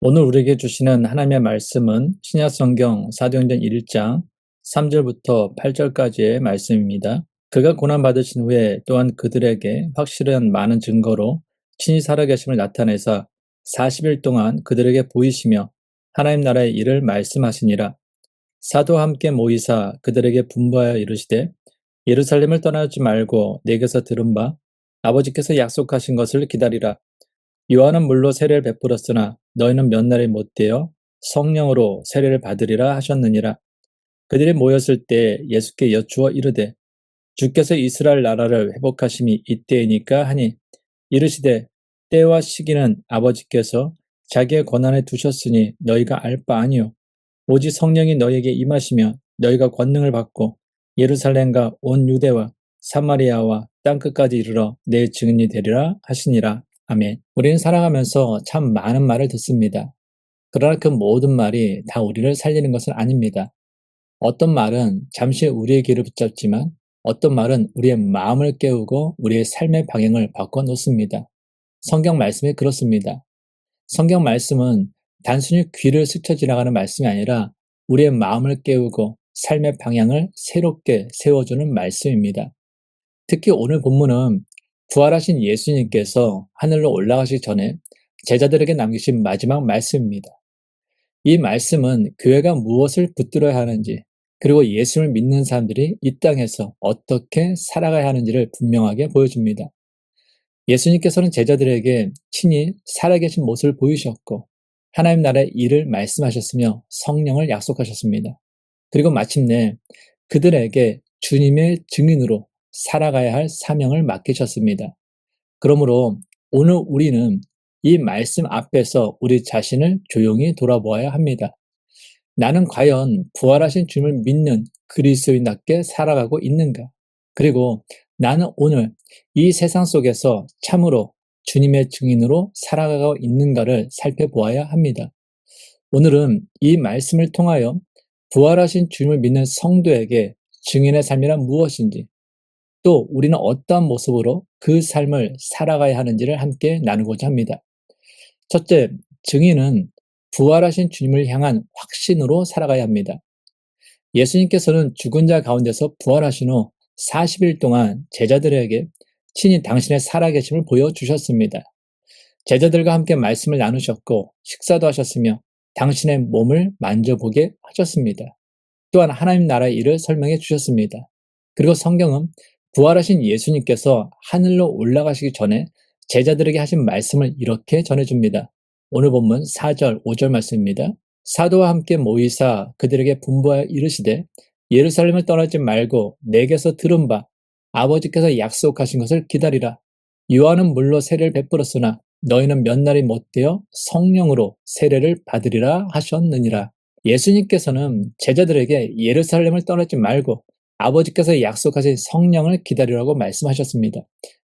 오늘 우리에게 주시는 하나님의 말씀은 신약성경 사도행전 1장 3절부터 8절까지의 말씀입니다. 그가 고난받으신 후에 또한 그들에게 확실한 많은 증거로 친히 살아계심을 나타내사 40일 동안 그들에게 보이시며 하나님 나라의 일을 말씀하시니라. 사도와 함께 모이사 그들에게 분부하여 이르시되 예루살렘을 떠나지 말고 내게서 들은 바 아버지께서 약속하신 것을 기다리라. 요한은 물로 세례를 베풀었으나 너희는 몇 날이 못되어 성령으로 세례를 받으리라 하셨느니라. 그들이 모였을 때 예수께 여쭈어 이르되 주께서 이스라엘 나라를 회복하심이 이때이니까 하니 이르시되 때와 시기는 아버지께서 자기의 권한에 두셨으니 너희가 알 바 아니요 오직 성령이 너희에게 임하시며 너희가 권능을 받고 예루살렘과 온 유대와 사마리아와 땅끝까지 이르러 내 증인이 되리라 하시니라. 아멘. 우리는 살아가면서 참 많은 말을 듣습니다. 그러나 그 모든 말이 다 우리를 살리는 것은 아닙니다. 어떤 말은 잠시 우리의 귀를 붙잡지만 어떤 말은 우리의 마음을 깨우고 우리의 삶의 방향을 바꿔놓습니다. 성경 말씀이 그렇습니다. 성경 말씀은 단순히 귀를 스쳐 지나가는 말씀이 아니라 우리의 마음을 깨우고 삶의 방향을 새롭게 세워주는 말씀입니다. 특히 오늘 본문은 부활하신 예수님께서 하늘로 올라가시기 전에 제자들에게 남기신 마지막 말씀입니다. 이 말씀은 교회가 무엇을 붙들어야 하는지, 그리고 예수를 믿는 사람들이 이 땅에서 어떻게 살아가야 하는지를 분명하게 보여줍니다. 예수님께서는 제자들에게 친히 살아계신 모습을 보이셨고 하나님 나라의 일을 말씀하셨으며 성령을 약속하셨습니다. 그리고 마침내 그들에게 주님의 증인으로 살아가야 할 사명을 맡기셨습니다. 그러므로 오늘 우리는 이 말씀 앞에서 우리 자신을 조용히 돌아보아야 합니다. 나는 과연 부활하신 주님을 믿는 그리스도인답게 살아가고 있는가? 그리고 나는 오늘 이 세상 속에서 참으로 주님의 증인으로 살아가고 있는가를 살펴보아야 합니다. 오늘은 이 말씀을 통하여 부활하신 주님을 믿는 성도에게 증인의 삶이란 무엇인지, 또 우리는 어떠한 모습으로 그 삶을 살아가야 하는지를 함께 나누고자 합니다. 첫째, 증인은 부활하신 주님을 향한 확신으로 살아가야 합니다. 예수님께서는 죽은 자 가운데서 부활하신 후 40일 동안 제자들에게 친히 당신의 살아계심을 보여주셨습니다. 제자들과 함께 말씀을 나누셨고 식사도 하셨으며 당신의 몸을 만져보게 하셨습니다. 또한 하나님 나라의 일을 설명해 주셨습니다. 그리고 성경은 부활하신 예수님께서 하늘로 올라가시기 전에 제자들에게 하신 말씀을 이렇게 전해줍니다. 오늘 본문 4절, 5절 말씀입니다. 사도와 함께 모이사 그들에게 분부하여 이르시되 예루살렘을 떠나지 말고 내게서 들은 바 아버지께서 약속하신 것을 기다리라. 요한은 물로 세례를 베풀었으나 너희는 몇 날이 못되어 성령으로 세례를 받으리라 하셨느니라. 예수님께서는 제자들에게 예루살렘을 떠나지 말고 아버지께서 약속하신 성령을 기다리라고 말씀하셨습니다.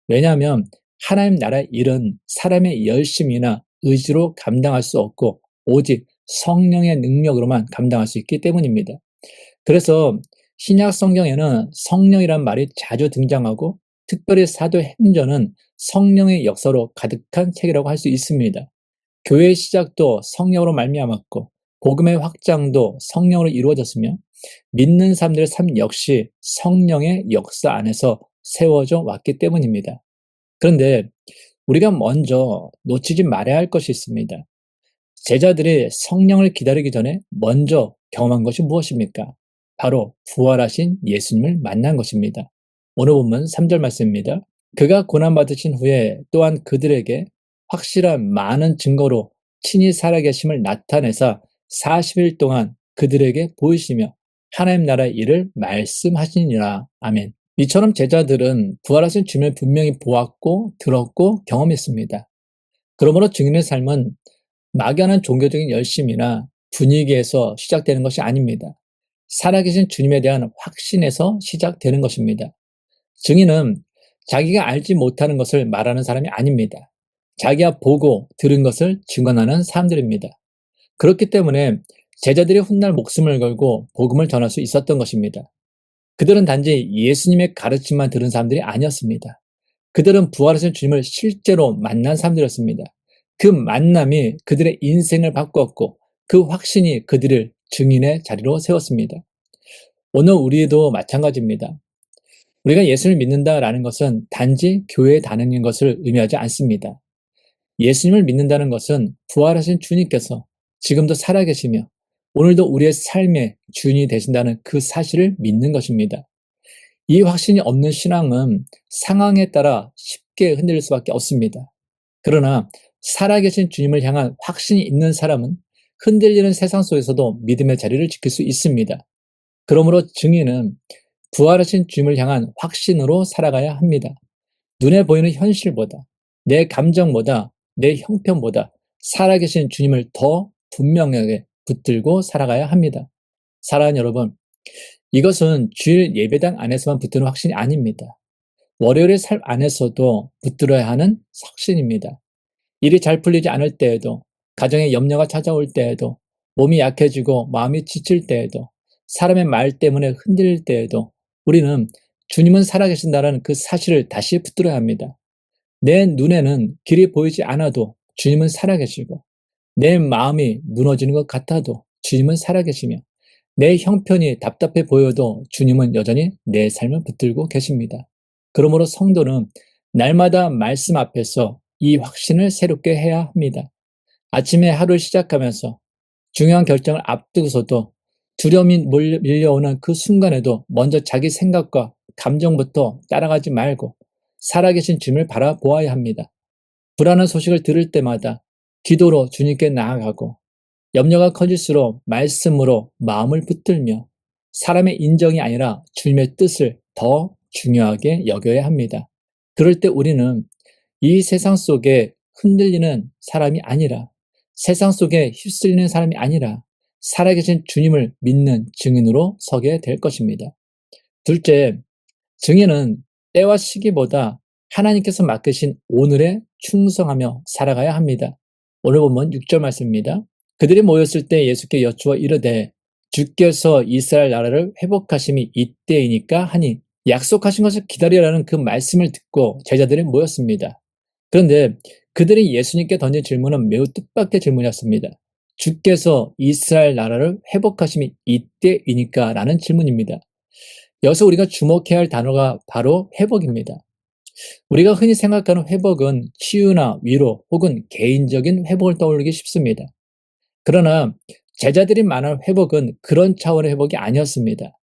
왜냐하면 하나님 나라의 일은 사람의 열심이나 의지로 감당할 수 없고 오직 성령의 능력으로만 감당할 수 있기 때문입니다. 그래서 신약 성경에는 성령이란 말이 자주 등장하고 특별히 사도행전은 성령의 역사로 가득한 책이라고 할 수 있습니다. 교회의 시작도 성령으로 말미암았고 복음의 확장도 성령으로 이루어졌으며 믿는 사람들의 삶 역시 성령의 역사 안에서 세워져 왔기 때문입니다. 그런데 우리가 먼저 놓치지 말아야 할 것이 있습니다. 제자들이 성령을 기다리기 전에 먼저 경험한 것이 무엇입니까? 바로 부활하신 예수님을 만난 것입니다. 오늘 본문 3절 말씀입니다. 그가 고난받으신 후에 또한 그들에게 확실한 많은 증거로 친히 살아계심을 나타내사 40일 동안 그들에게 보이시며 하나님 나라의 일을 말씀하시니라. 아멘. 이처럼 제자들은 부활하신 주님을 분명히 보았고 들었고 경험했습니다. 그러므로 증인의 삶은 막연한 종교적인 열심이나 분위기에서 시작되는 것이 아닙니다. 살아계신 주님에 대한 확신에서 시작되는 것입니다. 증인은 자기가 알지 못하는 것을 말하는 사람이 아닙니다. 자기가 보고 들은 것을 증언하는 사람들입니다. 그렇기 때문에 제자들이 훗날 목숨을 걸고 복음을 전할 수 있었던 것입니다. 그들은 단지 예수님의 가르침만 들은 사람들이 아니었습니다. 그들은 부활하신 주님을 실제로 만난 사람들이었습니다. 그 만남이 그들의 인생을 바꾸었고 그 확신이 그들을 증인의 자리로 세웠습니다. 오늘 우리도 마찬가지입니다. 우리가 예수를 믿는다라는 것은 단지 교회에 다니는 것을 의미하지 않습니다. 예수님을 믿는다는 것은 부활하신 주님께서 지금도 살아계시며 오늘도 우리의 삶의 주인이 되신다는 그 사실을 믿는 것입니다. 이 확신이 없는 신앙은 상황에 따라 쉽게 흔들릴 수밖에 없습니다. 그러나 살아계신 주님을 향한 확신이 있는 사람은 흔들리는 세상 속에서도 믿음의 자리를 지킬 수 있습니다. 그러므로 증인은 부활하신 주님을 향한 확신으로 살아가야 합니다. 눈에 보이는 현실보다, 내 감정보다, 내 형편보다 살아계신 주님을 더 분명하게 붙들고 살아가야 합니다. 사랑하는 여러분, 이것은 주일 예배당 안에서만 붙드는 확신이 아닙니다. 월요일의 삶 안에서도 붙들어야 하는 확신입니다. 일이 잘 풀리지 않을 때에도, 가정에 염려가 찾아올 때에도, 몸이 약해지고 마음이 지칠 때에도, 사람의 말 때문에 흔들릴 때에도 우리는 주님은 살아계신다는 그 사실을 다시 붙들어야 합니다. 내 눈에는 길이 보이지 않아도 주님은 살아계시고, 내 마음이 무너지는 것 같아도 주님은 살아계시며, 내 형편이 답답해 보여도 주님은 여전히 내 삶을 붙들고 계십니다. 그러므로 성도는 날마다 말씀 앞에서 이 확신을 새롭게 해야 합니다. 아침에 하루를 시작하면서 중요한 결정을 앞두고서도 두려움이 밀려오는 그 순간에도 먼저 자기 생각과 감정부터 따라가지 말고 살아계신 주님을 바라보아야 합니다. 불안한 소식을 들을 때마다 기도로 주님께 나아가고 염려가 커질수록 말씀으로 마음을 붙들며 사람의 인정이 아니라 주님의 뜻을 더 중요하게 여겨야 합니다. 그럴 때 우리는 이 세상 속에 흔들리는 사람이 아니라 세상 속에 휩쓸리는 사람이 아니라 살아계신 주님을 믿는 증인으로 서게 될 것입니다. 둘째, 증인은 때와 시기보다 하나님께서 맡기신 오늘에 충성하며 살아가야 합니다. 오늘 본문 6절 말씀입니다. 그들이 모였을 때 예수께 여쭈어 이르되 주께서 이스라엘 나라를 회복하심이 이때이니까 하니, 약속하신 것을 기다리라는 그 말씀을 듣고 제자들이 모였습니다. 그런데 그들이 예수님께 던진 질문은 매우 뜻밖의 질문이었습니다. 주께서 이스라엘 나라를 회복하심이 이때이니까 라는 질문입니다. 여기서 우리가 주목해야 할 단어가 바로 회복입니다. 우리가 흔히 생각하는 회복은 치유나 위로 혹은 개인적인 회복을 떠올리기 쉽습니다. 그러나 제자들이 말하는 회복은 그런 차원의 회복이 아니었습니다.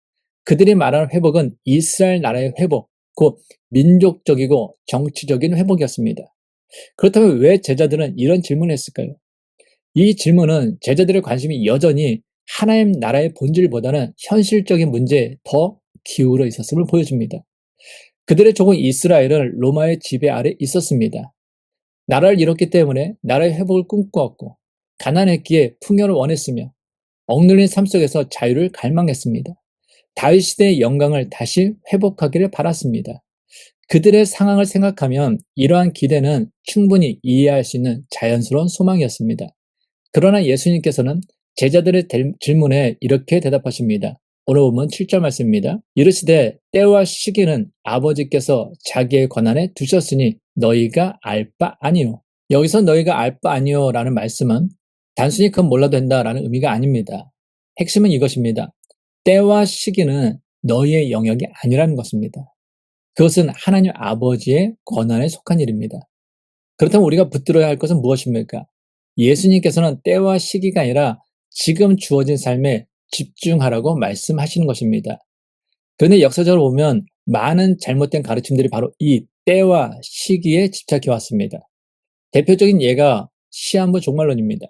그들이 말하는 회복은 이스라엘 나라의 회복, 곧 민족적이고 정치적인 회복이었습니다. 그렇다면 왜 제자들은 이런 질문을 했을까요? 이 질문은 제자들의 관심이 여전히 하나님 나라의 본질보다는 현실적인 문제에 더 기울어 있었음을 보여줍니다. 그들의 조국 이스라엘은 로마의 지배 아래 있었습니다. 나라를 잃었기 때문에 나라의 회복을 꿈꾸었고, 가난했기에 풍요를 원했으며, 억눌린 삶 속에서 자유를 갈망했습니다. 다윗 시대의 영광을 다시 회복하기를 바랐습니다. 그들의 상황을 생각하면 이러한 기대는 충분히 이해할 수 있는 자연스러운 소망이었습니다. 그러나 예수님께서는 제자들의 질문에 이렇게 대답하십니다. 오늘 보면 7절 말씀입니다. 이르시되 때와 시기는 아버지께서 자기의 권한에 두셨으니 너희가 알 바 아니요. 여기서 너희가 알 바 아니요 라는 말씀은 단순히 그건 몰라도 된다라는 의미가 아닙니다. 핵심은 이것입니다. 때와 시기는 너희의 영역이 아니라는 것입니다. 그것은 하나님 아버지의 권한에 속한 일입니다. 그렇다면 우리가 붙들어야 할 것은 무엇입니까? 예수님께서는 때와 시기가 아니라 지금 주어진 삶에 집중하라고 말씀하시는 것입니다. 그런데 역사적으로 보면 많은 잘못된 가르침들이 바로 이 때와 시기에 집착해 왔습니다. 대표적인 예가 시한부 종말론입니다.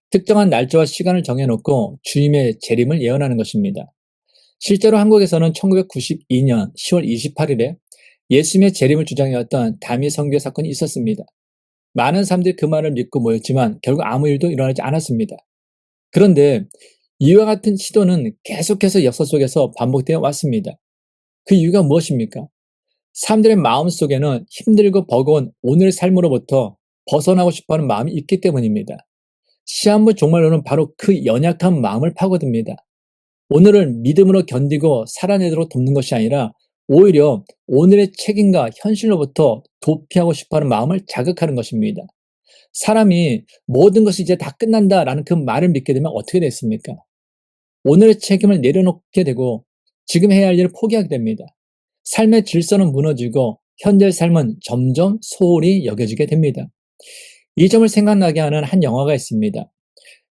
특정한 날짜와 시간을 정해놓고 주님의 재림을 예언하는 것입니다. 실제로 한국에서는 1992년 10월 28일에 예수님의 재림을 주장해왔던 다미 선교 사건이 있었습니다. 많은 사람들이 그 말을 믿고 모였지만 결국 아무 일도 일어나지 않았습니다. 그런데 이와 같은 시도는 계속해서 역사 속에서 반복되어 왔습니다. 그 이유가 무엇입니까? 사람들의 마음 속에는 힘들고 버거운 오늘 삶으로부터 벗어나고 싶어하는 마음이 있기 때문입니다. 시한부 종말론은 바로 그 연약한 마음을 파고듭니다. 오늘을 믿음으로 견디고 살아내도록 돕는 것이 아니라 오히려 오늘의 책임과 현실로부터 도피하고 싶어하는 마음을 자극하는 것입니다. 사람이 모든 것이 이제 다 끝난다라는 그 말을 믿게 되면 어떻게 됐습니까? 오늘의 책임을 내려놓게 되고 지금 해야 할 일을 포기하게 됩니다. 삶의 질서는 무너지고 현재의 삶은 점점 소홀히 여겨지게 됩니다. 이 점을 생각나게 하는 한 영화가 있습니다.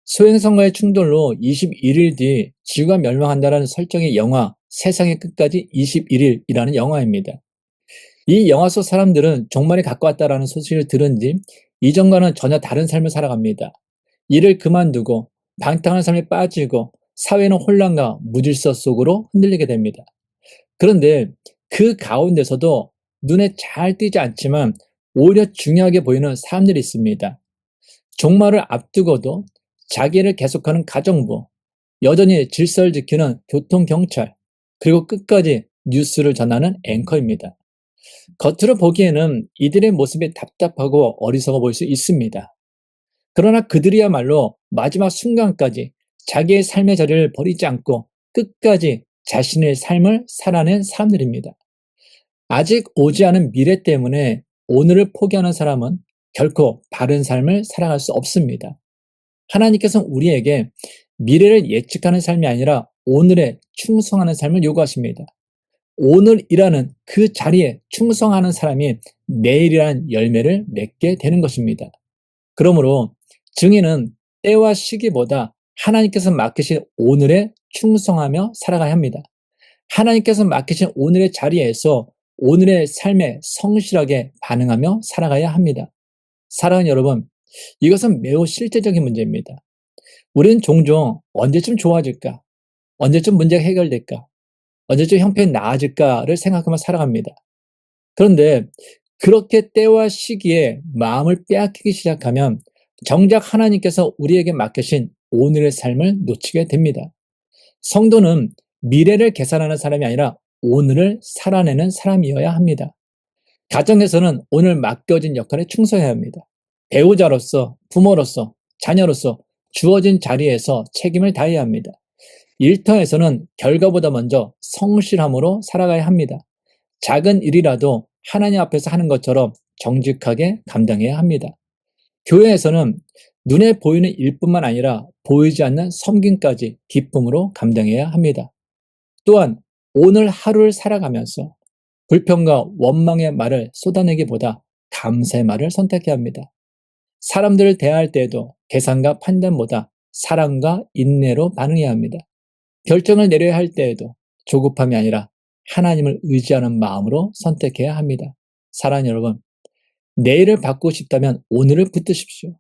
소행성과의 충돌로 21일 뒤 지구가 멸망한다는 설정의 영화 세상의 끝까지 21일이라는 영화입니다. 이 영화 속 사람들은 종말에 가까웠다라는 소식을 들은 뒤 이전과는 전혀 다른 삶을 살아갑니다. 일을 그만두고 방탕한 삶에 빠지고 사회는 혼란과 무질서 속으로 흔들리게 됩니다. 그런데 그 가운데서도 눈에 잘 띄지 않지만 오히려 중요하게 보이는 사람들이 있습니다. 종말을 앞두고도 자기를 계속하는 가정부, 여전히 질서를 지키는 교통경찰, 그리고 끝까지 뉴스를 전하는 앵커입니다. 겉으로 보기에는 이들의 모습이 답답하고 어리석어 보일 수 있습니다. 그러나 그들이야말로 마지막 순간까지 자기의 삶의 자리를 버리지 않고 끝까지 자신의 삶을 살아낸 사람들입니다. 아직 오지 않은 미래 때문에 오늘을 포기하는 사람은 결코 바른 삶을 살아갈 수 없습니다. 하나님께서는 우리에게 미래를 예측하는 삶이 아니라 오늘에 충성하는 삶을 요구하십니다. 오늘이라는 그 자리에 충성하는 사람이 내일이라는 열매를 맺게 되는 것입니다. 그러므로 증인은 때와 시기보다 하나님께서 맡기신 오늘에 충성하며 살아가야 합니다. 하나님께서 맡기신 오늘의 자리에서 오늘의 삶에 성실하게 반응하며 살아가야 합니다. 사랑하는 여러분, 이것은 매우 실제적인 문제입니다. 우리는 종종 언제쯤 좋아질까? 언제쯤 문제가 해결될까? 언제쯤 형편이 나아질까를 생각하며 살아갑니다. 그런데 그렇게 때와 시기에 마음을 빼앗기기 시작하면 정작 하나님께서 우리에게 맡기신 오늘의 삶을 놓치게 됩니다. 성도는 미래를 계산하는 사람이 아니라 오늘을 살아내는 사람이어야 합니다. 가정에서는 오늘 맡겨진 역할에 충성해야 합니다. 배우자로서, 부모로서, 자녀로서 주어진 자리에서 책임을 다해야 합니다. 일터에서는 결과보다 먼저 성실함으로 살아가야 합니다. 작은 일이라도 하나님 앞에서 하는 것처럼 정직하게 감당해야 합니다. 교회에서는 눈에 보이는 일뿐만 아니라 보이지 않는 섬김까지 기쁨으로 감당해야 합니다. 또한 오늘 하루를 살아가면서 불평과 원망의 말을 쏟아내기보다 감사의 말을 선택해야 합니다. 사람들을 대할 때에도 계산과 판단보다 사랑과 인내로 반응해야 합니다. 결정을 내려야 할 때에도 조급함이 아니라 하나님을 의지하는 마음으로 선택해야 합니다. 사랑하는 여러분, 내일을 바꾸고 싶다면 오늘을 붙드십시오.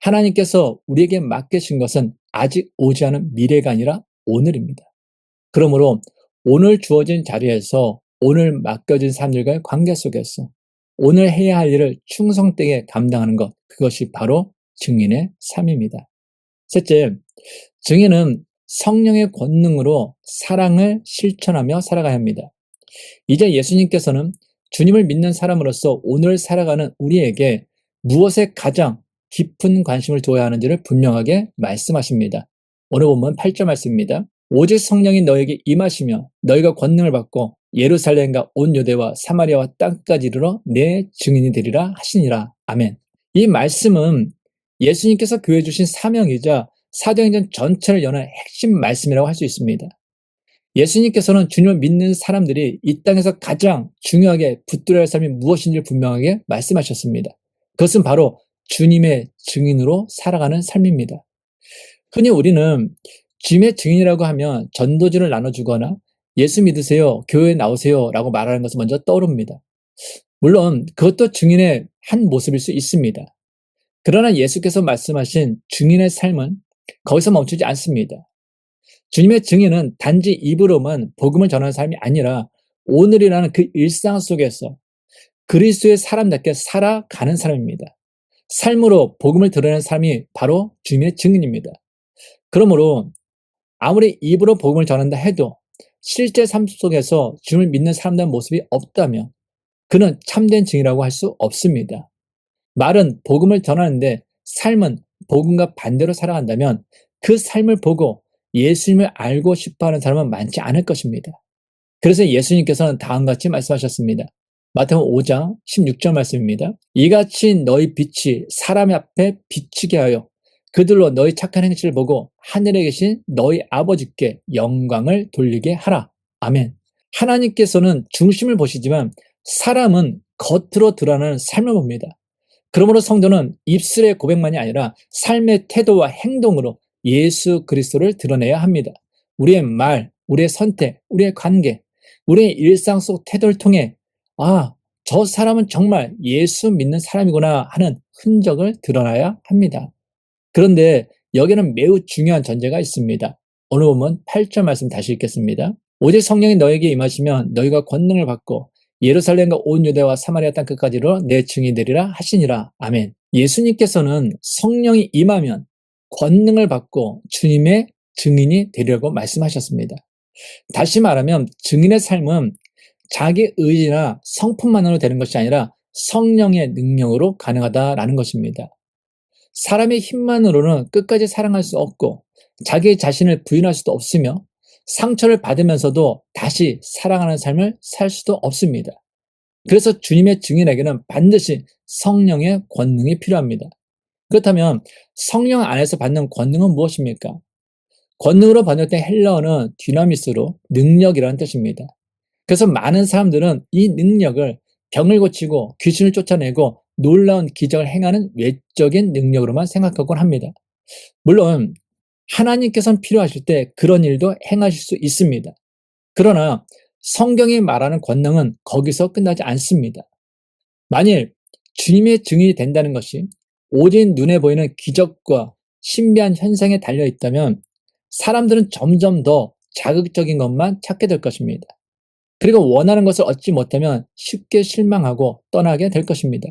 하나님께서 우리에게 맡기신 것은 아직 오지 않은 미래가 아니라 오늘입니다. 그러므로 오늘 주어진 자리에서 오늘 맡겨진 사람들과의 관계 속에서 오늘 해야 할 일을 충성되게 감당하는 것, 그것이 바로 증인의 삶입니다. 셋째, 증인은 성령의 권능으로 사랑을 실천하며 살아가야 합니다. 이제 예수님께서는 주님을 믿는 사람으로서 오늘 살아가는 우리에게 무엇에 가장 깊은 관심을 두어야 하는지를 분명하게 말씀하십니다. 오늘 본문 8절 말씀입니다. 오직 성령이 너에게 임하시며 너희가 권능을 받고 예루살렘과 온 유대와 사마리아와 땅까지 이르러 내 증인이 되리라 하시니라. 아멘. 이 말씀은 예수님께서 교회에 주신 사명이자 사도행전 전체를 여는 핵심 말씀이라고 할 수 있습니다. 예수님께서는 주님을 믿는 사람들이 이 땅에서 가장 중요하게 붙들어야 할 삶이 무엇인지를 분명하게 말씀하셨습니다. 그것은 바로 주님의 증인으로 살아가는 삶입니다. 흔히 우리는 주님의 증인이라고 하면 전도지를 나눠주거나 예수 믿으세요, 교회에 나오세요 라고 말하는 것을 먼저 떠오릅니다. 물론 그것도 증인의 한 모습일 수 있습니다. 그러나 예수께서 말씀하신 증인의 삶은 거기서 멈추지 않습니다. 주님의 증인은 단지 입으로만 복음을 전하는 삶이 아니라 오늘이라는 그 일상 속에서 그리스도의 사람답게 살아가는 사람입니다. 삶으로 복음을 드러내는 삶이 바로 주님의 증인입니다. 그러므로 아무리 입으로 복음을 전한다 해도 실제 삶 속에서 주님을 믿는 사람들의 모습이 없다면 그는 참된 증인이라고 할 수 없습니다. 말은 복음을 전하는데 삶은 복음과 반대로 살아간다면 그 삶을 보고 예수님을 알고 싶어하는 사람은 많지 않을 것입니다. 그래서 예수님께서는 다음과 같이 말씀하셨습니다. 마태복음 5장 16절 말씀입니다. 이같이 너희 빛이 사람 앞에 비치게 하여 그들로 너희 착한 행실을 보고 하늘에 계신 너희 아버지께 영광을 돌리게 하라. 아멘. 하나님께서는 중심을 보시지만 사람은 겉으로 드러나는 삶을 봅니다. 그러므로 성도는 입술의 고백만이 아니라 삶의 태도와 행동으로 예수 그리스도를 드러내야 합니다. 우리의 말, 우리의 선택, 우리의 관계, 우리의 일상 속 태도를 통해 저 사람은 정말 예수 믿는 사람이구나 하는 흔적을 드러나야 합니다. 그런데 여기는 매우 중요한 전제가 있습니다. 오늘 보면 8절 말씀 다시 읽겠습니다. 오직 성령이 너에게 임하시면 너희가 권능을 받고 예루살렘과 온 유대와 사마리아 땅 끝까지로 내 증인이 되리라 하시니라. 아멘. 예수님께서는 성령이 임하면 권능을 받고 주님의 증인이 되리라고 말씀하셨습니다. 다시 말하면 증인의 삶은 자기 의지나 성품만으로 되는 것이 아니라 성령의 능력으로 가능하다라는 것입니다. 사람의 힘만으로는 끝까지 사랑할 수 없고 자기 자신을 부인할 수도 없으며 상처를 받으면서도 다시 사랑하는 삶을 살 수도 없습니다. 그래서 주님의 증인에게는 반드시 성령의 권능이 필요합니다. 그렇다면 성령 안에서 받는 권능은 무엇입니까? 권능으로 번역된 헬라어는 디나미스로 능력이라는 뜻입니다. 그래서 많은 사람들은 이 능력을 병을 고치고 귀신을 쫓아내고 놀라운 기적을 행하는 외적인 능력으로만 생각하곤 합니다. 물론 하나님께서는 필요하실 때 그런 일도 행하실 수 있습니다. 그러나 성경이 말하는 권능은 거기서 끝나지 않습니다. 만일 주님의 증인이 된다는 것이 오직 눈에 보이는 기적과 신비한 현상에 달려 있다면 사람들은 점점 더 자극적인 것만 찾게 될 것입니다. 그리고 원하는 것을 얻지 못하면 쉽게 실망하고 떠나게 될 것입니다.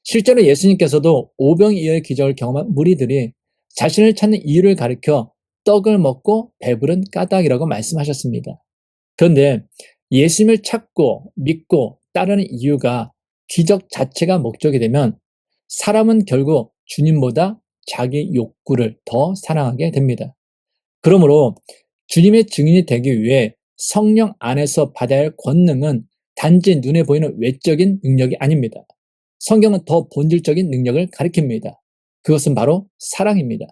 실제로 예수님께서도 오병이어의 기적을 경험한 무리들이 자신을 찾는 이유를 가리켜 떡을 먹고 배부른 까닭이라고 말씀하셨습니다. 그런데 예수님을 찾고 믿고 따르는 이유가 기적 자체가 목적이 되면 사람은 결국 주님보다 자기 욕구를 더 사랑하게 됩니다. 그러므로 주님의 증인이 되기 위해 성령 안에서 받아야 할 권능은 단지 눈에 보이는 외적인 능력이 아닙니다. 성경은 더 본질적인 능력을 가리킵니다. 그것은 바로 사랑입니다.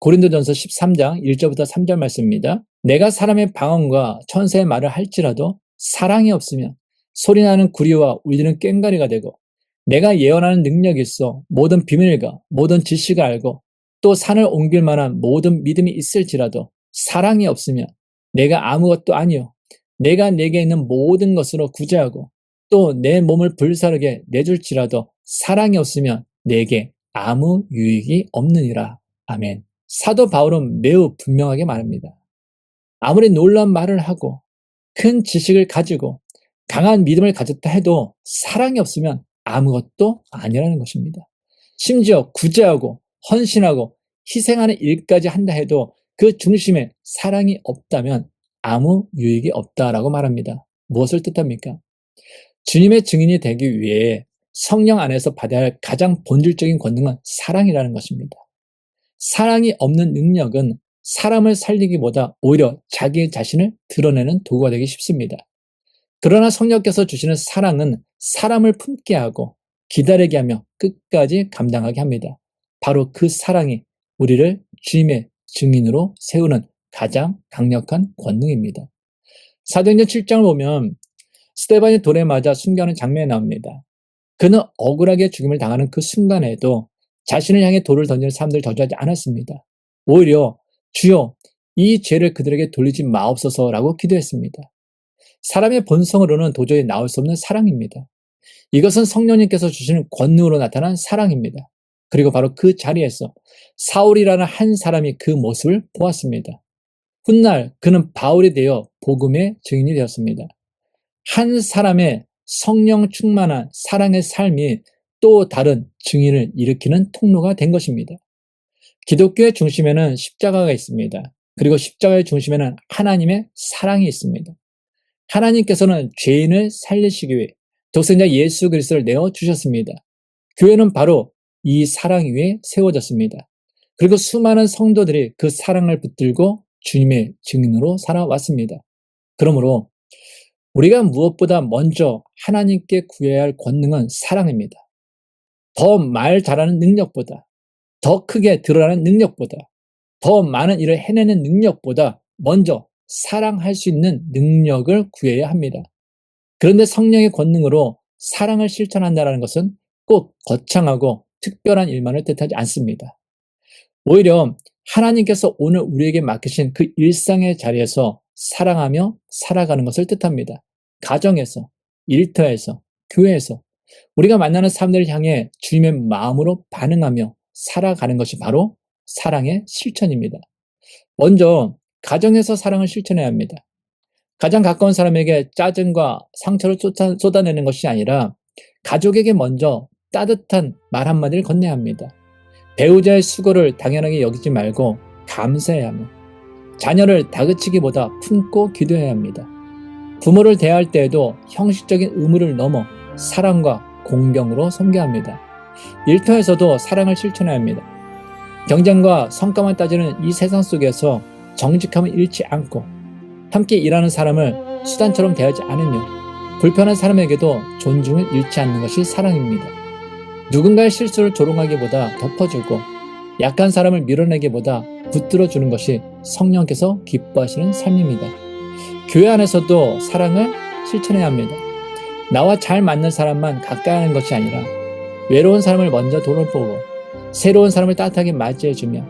고린도전서 13장 1절부터 3절 말씀입니다. 내가 사람의 방언과 천사의 말을 할지라도 사랑이 없으면 소리나는 구리와 울리는 꽹과리가 되고 내가 예언하는 능력이 있어 모든 비밀과 모든 지식을 알고 또 산을 옮길 만한 모든 믿음이 있을지라도 사랑이 없으면 내가 아무것도 아니요 내가 내게 있는 모든 것으로 구제하고 또 내 몸을 불사르게 내줄지라도 사랑이 없으면 내게 아무 유익이 없느니라. 아멘. 사도 바울은 매우 분명하게 말합니다. 아무리 놀라운 말을 하고 큰 지식을 가지고 강한 믿음을 가졌다 해도 사랑이 없으면 아무것도 아니라는 것입니다. 심지어 구제하고 헌신하고 희생하는 일까지 한다 해도 그 중심에 사랑이 없다면 아무 유익이 없다라고 말합니다. 무엇을 뜻합니까? 주님의 증인이 되기 위해 성령 안에서 받아야 할 가장 본질적인 권능은 사랑이라는 것입니다. 사랑이 없는 능력은 사람을 살리기보다 오히려 자기 자신을 드러내는 도구가 되기 쉽습니다. 그러나 성령께서 주시는 사랑은 사람을 품게 하고 기다리게 하며 끝까지 감당하게 합니다. 바로 그 사랑이 우리를 주님의 증인으로 세우는 가장 강력한 권능입니다. 사도행전 7장을 보면 스데반이 돌에 맞아 순교하는 장면이 나옵니다. 그는 억울하게 죽임을 당하는 그 순간에도 자신을 향해 돌을 던지는 사람들을 저주하지 않았습니다. 오히려 주여 이 죄를 그들에게 돌리지 마옵소서라고 기도했습니다. 사람의 본성으로는 도저히 나올 수 없는 사랑입니다. 이것은 성령님께서 주시는 권능으로 나타난 사랑입니다. 그리고 바로 그 자리에서 사울이라는 한 사람이 그 모습을 보았습니다. 훗날 그는 바울이 되어 복음의 증인이 되었습니다. 한 사람의 성령 충만한 사랑의 삶이 또 다른 증인을 일으키는 통로가 된 것입니다. 기독교의 중심에는 십자가가 있습니다. 그리고 십자가의 중심에는 하나님의 사랑이 있습니다. 하나님께서는 죄인을 살리시기 위해 독생자 예수 그리스도를 내어주셨습니다. 교회는 바로 이 사랑 위에 세워졌습니다. 그리고 수많은 성도들이 그 사랑을 붙들고 주님의 증인으로 살아왔습니다. 그러므로 우리가 무엇보다 먼저 하나님께 구해야 할 권능은 사랑입니다. 더 말 잘하는 능력보다, 더 크게 드러나는 능력보다, 더 많은 일을 해내는 능력보다 먼저 사랑할 수 있는 능력을 구해야 합니다. 그런데 성령의 권능으로 사랑을 실천한다는 것은 꼭 거창하고 특별한 일만을 뜻하지 않습니다. 오히려 하나님께서 오늘 우리에게 맡기신 그 일상의 자리에서 사랑하며 살아가는 것을 뜻합니다. 가정에서, 일터에서, 교회에서 우리가 만나는 사람들을 향해 주님의 마음으로 반응하며 살아가는 것이 바로 사랑의 실천입니다. 먼저 가정에서 사랑을 실천해야 합니다. 가장 가까운 사람에게 짜증과 상처를 쏟아내는 것이 아니라 가족에게 먼저 따뜻한 말 한마디를 건네야 합니다. 배우자의 수고를 당연하게 여기지 말고 감사해야 하며 자녀를 다그치기보다 품고 기도해야 합니다. 부모를 대할 때에도 형식적인 의무를 넘어 사랑과 공경으로 섬겨야 합니다. 일터에서도 사랑을 실천해야 합니다. 경쟁과 성과만 따지는 이 세상 속에서 정직함을 잃지 않고 함께 일하는 사람을 수단처럼 대하지 않으며 불편한 사람에게도 존중을 잃지 않는 것이 사랑입니다. 누군가의 실수를 조롱하기보다 덮어주고 약한 사람을 밀어내기보다 붙들어주는 것이 성령께서 기뻐하시는 삶입니다. 교회 안에서도 사랑을 실천해야 합니다. 나와 잘 맞는 사람만 가까이 하는 것이 아니라 외로운 사람을 먼저 돌아보고 새로운 사람을 따뜻하게 맞이해주며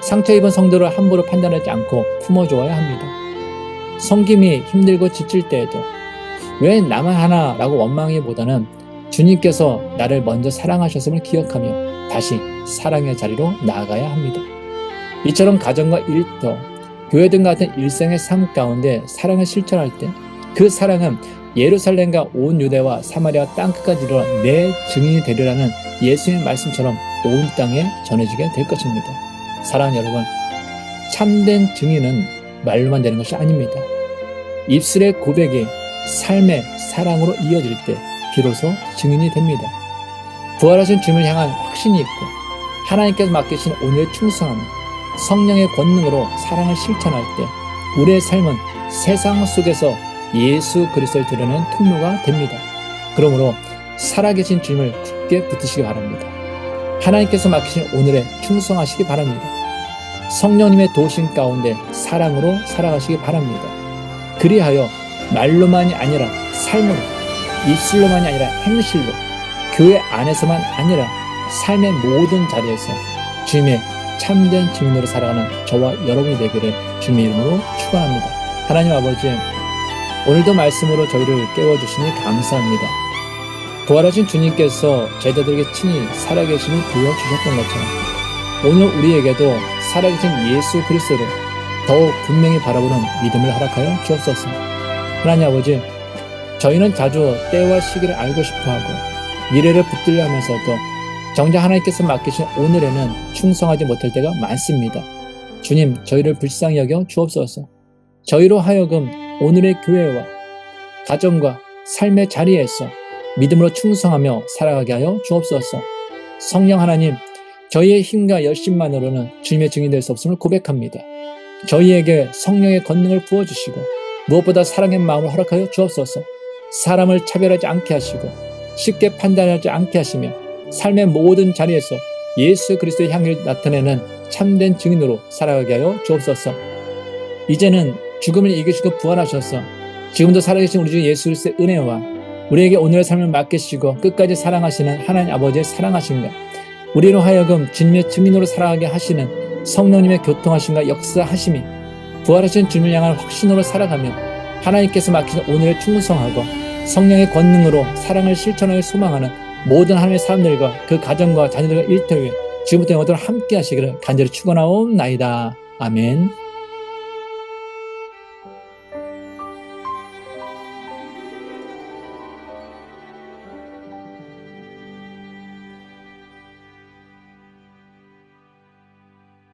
상처 입은 성도를 함부로 판단하지 않고 품어주어야 합니다. 섬김이 힘들고 지칠 때에도 왜 나만 하나라고 원망하기보다는 주님께서 나를 먼저 사랑하셨음을 기억하며 다시 사랑의 자리로 나아가야 합니다. 이처럼 가정과 일터, 교회 등 같은 일상의 삶 가운데 사랑을 실천할 때 그 사랑은 예루살렘과 온 유대와 사마리아 땅끝까지 이르러 내 증인이 되리라는 예수님의 말씀처럼 온 땅에 전해지게 될 것입니다. 사랑하는 여러분, 참된 증인은 말로만 되는 것이 아닙니다. 입술의 고백이 삶의 사랑으로 이어질 때 비로소 증인이 됩니다. 부활하신 주님을 향한 확신이 있고 하나님께서 맡기신 오늘의 충성함, 성령의 권능으로 사랑을 실천할 때 우리의 삶은 세상 속에서 예수 그리스도를 드러내는 통로가 됩니다. 그러므로 살아계신 주님을 굳게 붙드시기 바랍니다. 하나님께서 맡기신 오늘에 충성하시기 바랍니다. 성령님의 도우심 가운데 사랑으로 살아가시기 바랍니다. 그리하여 말로만이 아니라 삶으로, 입술로만이 아니라 행실로, 교회 안에서만 아니라 삶의 모든 자리에서 주님의 참된 증인으로 살아가는 저와 여러분이 되기를 주님의 이름으로 축원합니다. 하나님 아버지, 오늘도 말씀으로 저희를 깨워주시니 감사합니다. 부활하신 주님께서 제자들에게 친히 살아계심을 보여주셨던 것처럼 오늘 우리에게도 살아계신 예수 그리스도를 더욱 분명히 바라보는 믿음을 허락하여 주옵소서. 하나님 아버지, 저희는 자주 때와 시기를 알고 싶어하고 미래를 붙들려 하면서도 정작 하나님께서 맡기신 오늘에는 충성하지 못할 때가 많습니다. 주님, 저희를 불쌍히 여겨 주옵소서. 저희로 하여금 오늘의 교회와 가정과 삶의 자리에서 믿음으로 충성하며 살아가게 하여 주옵소서. 성령 하나님, 저희의 힘과 열심만으로는 주님의 증인 될 수 없음을 고백합니다. 저희에게 성령의 권능을 부어주시고 무엇보다 사랑의 마음을 허락하여 주옵소서. 사람을 차별하지 않게 하시고 쉽게 판단하지 않게 하시며 삶의 모든 자리에서 예수 그리스도의 향기를 나타내는 참된 증인으로 살아가게 하여 주옵소서. 이제는 죽음을 이기시고 부활하셔서 지금도 살아계신 우리 주 예수 그리스도의 은혜와 우리에게 오늘의 삶을 맡기시고 끝까지 사랑하시는 하나님 아버지의 사랑하심과 우리로 하여금 주님의 증인으로 살아가게 하시는 성령님의 교통하심과 역사하심이 부활하신 주님을 향한 확신으로 살아가며 하나님께서 맡기신 오늘에 충성하고 성령의 권능으로 사랑을 실천하여 소망하는 모든 하나님의 사람들과 그 가정과 자녀들과 일터에 지금부터 영원토록 함께 하시기를 간절히 축원하옵나이다. 아멘.